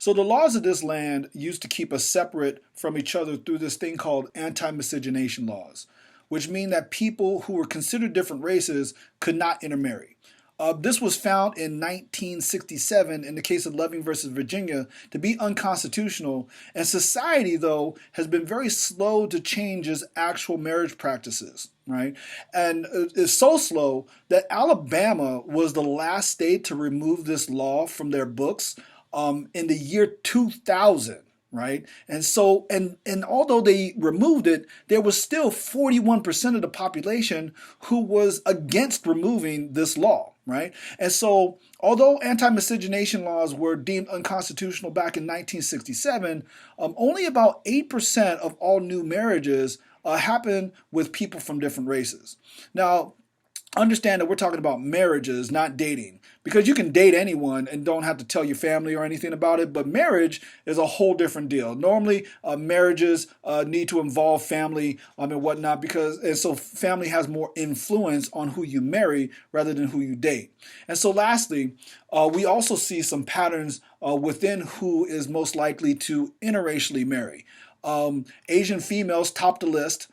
So the laws of this land used to keep us separate from each other through this thing called anti-miscegenation laws, which mean that people who were considered different races could not intermarry. This was found in 1967 in the case of Loving versus Virginia to be unconstitutional, and society, though, has been very slow to change its actual marriage practices, right? And it's so slow that Alabama was the last state to remove this law from their books in the year 2000. Right. And so, and although they removed it, there was still 41% of the population who was against removing this law. Right. And so, although anti-miscegenation laws were deemed unconstitutional back in 1967, only about 8% of all new marriages happen with people from different races. Now, understand that we're talking about marriages, not dating, because you can date anyone and don't have to tell your family or anything about it. But marriage is a whole different deal. Normally, marriages need to involve family and whatnot, and so family has more influence on who you marry rather than who you date. And so, lastly, we also see some patterns within who is most likely to interracially marry. Asian females top the list.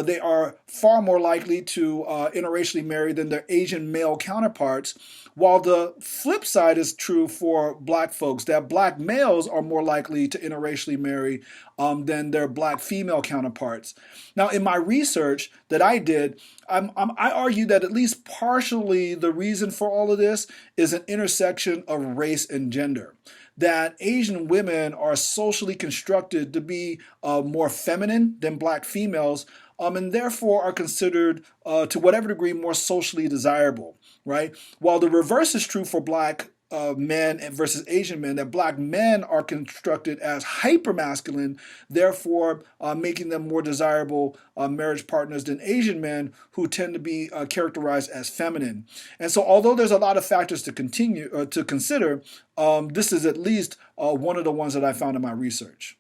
They are far more likely to interracially marry than their Asian male counterparts, while the flip side is true for black folks, that black males are more likely to interracially marry than their black female counterparts. Now, in my research that I did, I argue that at least partially the reason for all of this is an intersection of race and gender. That Asian women are socially constructed to be more feminine than black females, and therefore are considered, to whatever degree, more socially desirable, right? While the reverse is true for black men versus Asian men, that black men are constructed as hypermasculine, therefore making them more desirable marriage partners than Asian men, who tend to be characterized as feminine. And so, although there's a lot of factors to consider, this is at least one of the ones that I found in my research.